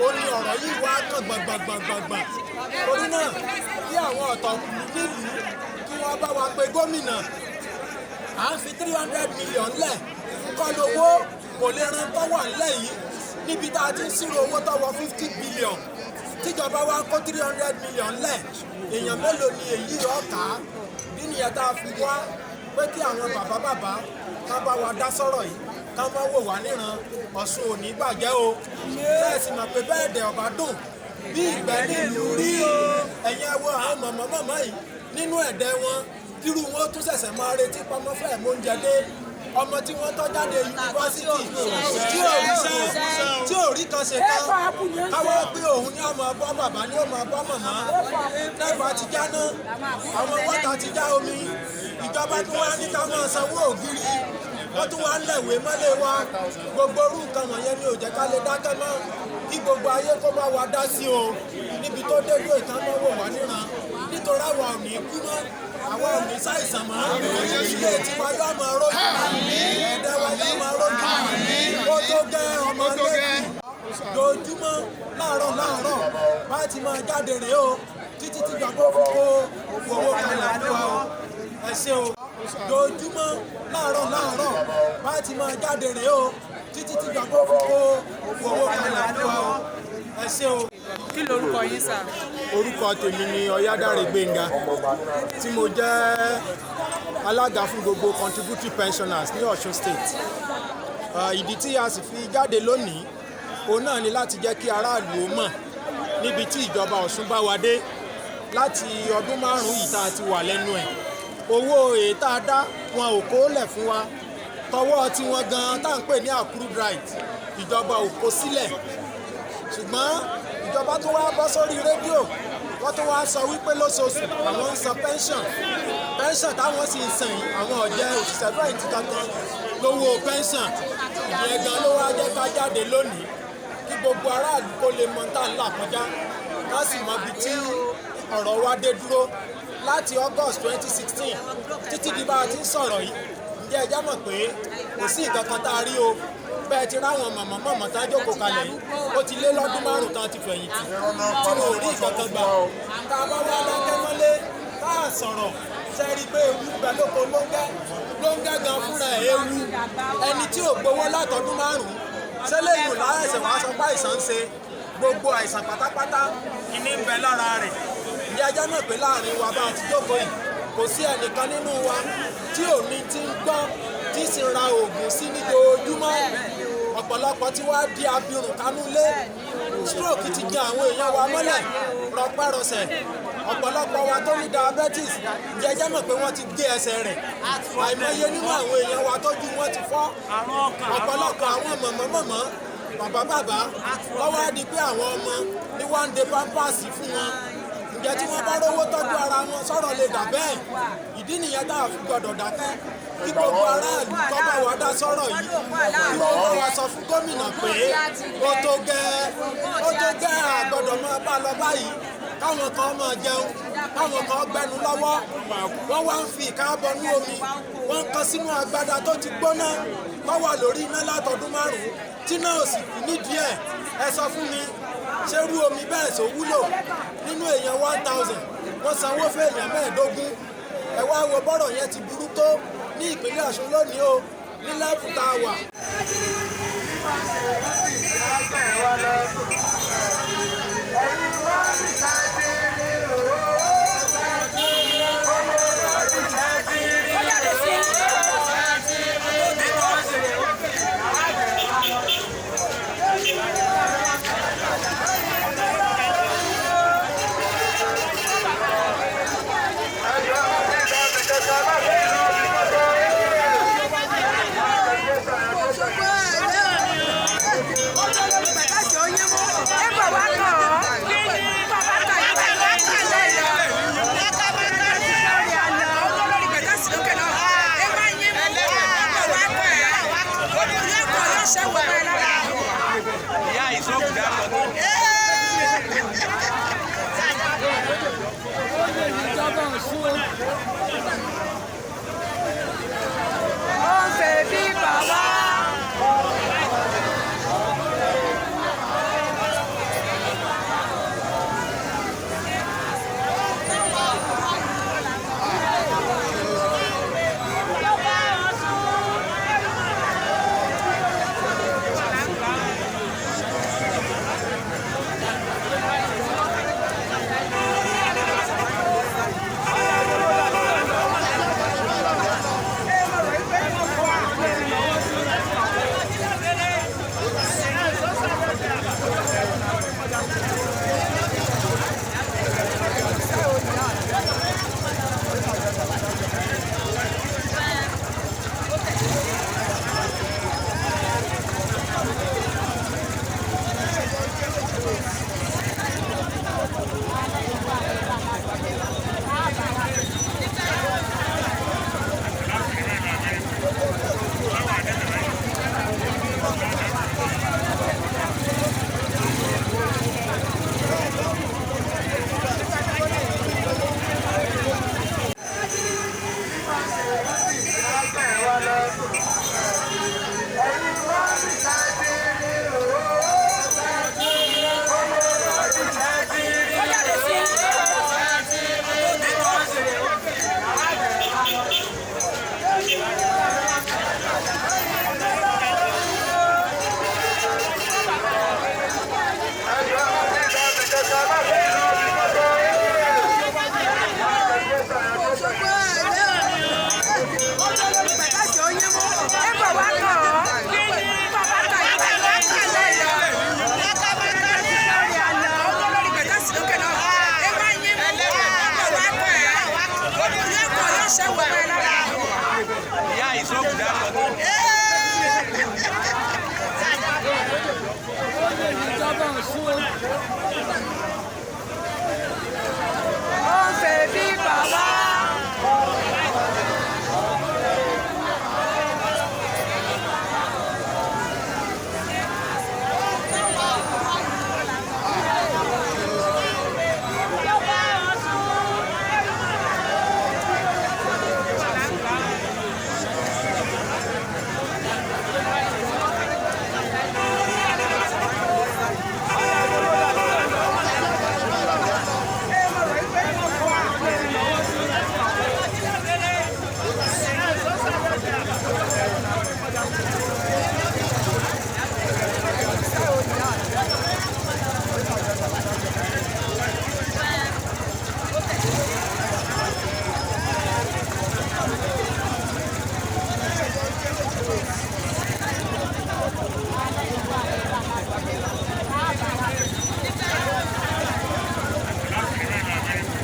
ó ní ọ̀rọ̀ yìí wá kàn gbàngbàngbàngbà. Torí náà kí àwọn ọ̀tọ̀kùlú nílùú kí wọ́n bá wa pe gómìnà. À ń fi 300 million lẹ̀ kọ́ lówó kò lè ran tọ́wọ́ ńlẹ̀ yìí níbi tá a ti ń ṣírò owó tọ́wọ́ 50 billion. Tíjọba wa kó 300 million lẹ̀ èèyàn mélòó ni èyí ọ̀ka bí nìyẹn tá a fi wá pé kí àwọn bàbá ká bá wa dá sọ̀rọ̀ yìí ká má wò wá níran Ọ̀ṣun ò ní bàjẹ́ o. Bẹ́ẹ̀ sì mọ̀ pé bẹ́ẹ̀ dẹ̀ ọ̀bá dùn bí ìgbẹ́ nílùú rí ẹ̀yin ẹ wo àwọn mọ̀mọ́ yìí nínú ẹ̀dẹ̀ wọn tírú wọn tún ṣẹ̀ṣẹ̀ máa retí pamọ́fẹ́ móúnjẹ dé ọmọ tí wọ́n tọ́ jáde yunifásitì tí ò rí kan ṣe kan káwọ́ pé òun ní ọmọ bọ́ bàbá ní ọmọ bọ́ màmá nẹ́fà ti jáná àwọn wọ́tà ti já omi ìjọba tó wá ní ká máa sanwó ògiri wọ́n tún wá ń lẹ̀wé mọ́lé wa gbogbo orú nǹkan wọ̀nyẹn ni ò jẹ́ ká lè dákẹ́ mọ́ kí gbogbo ayé kó bá wa dá sí o níbi tó dé dúró ìtànmọ́wò wà níran nítorí àwa ò ní kú mọ́ àwa ò ní ṣàìsàn mọ́ ilé tiwa yóò máa rójú ẹ̀ẹ́dẹ́ wa yóò máa rójú ó tó gẹ́ ọmọ lẹ́yìn lójúmọ́ láàárọ̀ bá ti máa jáde rèé o títí tí gbàgbọ́ fún kó owó kalẹ̀ fún wa o ẹ ṣé o lójúmọ́ láàárọ̀ bá ti máa jáde rèé o títí tí gbàgbọ́ fún kó owó kalẹ̀ fún wa o ẹ ṣé o. Kí lorúkọ yín sà? Orúkọ tèmi ni Ọ̀yádáre Gbénga tí mo jẹ́ alága fún gbogbo contributory pensioners ní Ọ̀ṣun State. Ìdí tí a sì fi jáde lónìí òun náà ni láti jẹ́ kí aráàlú ó mọ̀ níbi tí ìjọba Ọ̀ṣun bá wa dé láti ọdún márùn-ún yìí tá a ti wà lẹ́nu ẹ̀. Owó èyí tá a dá wọn ò kó lẹ̀ fún wa tọwọ́ tí wọ́n gan tá à ń pè ní accrued right ìjọba ò kó sílẹ̀ ṣùgbọ́n ìjọba tó wá bọ́ sórí rédíò wọ́n tó wá sọ wípé lóṣooṣù àwọn ń san pension táwọn sì ń san yìí àwọn ọ̀jẹ̀ òṣìṣẹ́ fẹ̀yìntì kankan lówó pension ìyẹn gan ló wá jẹ́ ká jáde lónìí kí gbogbo aráàlú kó lè mọ tá à ń là kọjá ká sì mọ ibi tí ọ̀rọ̀ wa dé dúró láti August 2016 títí di bá a ti ń sọ̀rọ̀ yìí ǹjẹ́ ẹ já mọ̀ pé kò sí nǹkan kan tá a rí o bẹ́ẹ̀ ti ráwọn mọ̀mọ́ tá a jókòó kalẹ̀ yìí ó ti lé lọ́dún márùn-ún tán ti fẹ̀yìntì tí wọn ò rí ìkankan gbà tá a bá wá dákẹ́ mọ́lé tá a sọ̀rọ̀ ṣe rí i pé ewu gbẹ lóko lóńgẹ́ gan fúnra ẹ̀ ewu ẹni tí ò gbowó látọdún márùn-ún ṣẹlẹ̀ yìí láìsẹ̀ wá sọ pé àìsàn ń ṣe gbogbo àìsàn pátápátá ìní ń bẹ lára rẹ̀ ìyá ajá náà pé láàrin wa bá a ti jókòó yìí kò sí ẹnìkan nínú wa tí ò ní ti ń gbọ́ tí sì ń ra oògùn sí ní ojoojúmọ́ ọ̀pọ̀lọpọ̀ tí wàá di abirùn kánú lé stroke ti jẹ àwọn èèyàn wa mọ́lẹ̀ rọpárọsẹ̀ ọ̀pọ̀lọpọ̀ wa tó ní diabetes jẹjẹ́ mọ̀ pé wọ́n ti gé ẹsẹ̀ rẹ̀ àìmọye nínú àwọn èèyàn wa tójú wọn ti fọ́ ọ̀pọ̀lọpọ̀ àwọn mọ̀mọ́ bàbá lọ́wọ́ á di pé àwọn ọmọ ní one day pampers fún wọn ǹjẹ́ tí wọ́n bá rówó tọ́jú ara wọn sọ̀rọ̀ lè dà bẹ́ẹ̀ ìdí nìyẹn tá a fi gbọ́dọ̀ dákẹ́ kí gbogbo aráàlú kọ́ bá wa dá sọ̀rọ̀ yìí kí wọ́n bá wa sọ fún gómìnà pé ó tó gẹ́ àgbọ̀dọ̀ máa bá lọ báyìí káwọn kan máa jẹun káwọn kan gbẹnu lọ́wọ́ wọ́n wá ń fi ìkáàbọnú omi wọ́n ń kan sínú agbada tó ti gbóná tó wà lórí iná látọdún márùn-ún tí náà sì kú nídìí ẹ̀ ẹ sọ fún mi ṣé rú omi bẹ́ẹ̀ tó wúlò nínú èèyàn 1000 wọ́n sanwó fún èèyàn 15 ẹ wá wo bọ́rọ̀ yẹn ti burú tó ní ìpínlẹ̀ Ọ̀ṣun lónìí o ní lẹ́kùn tá a wà. Ẹ ṣé o.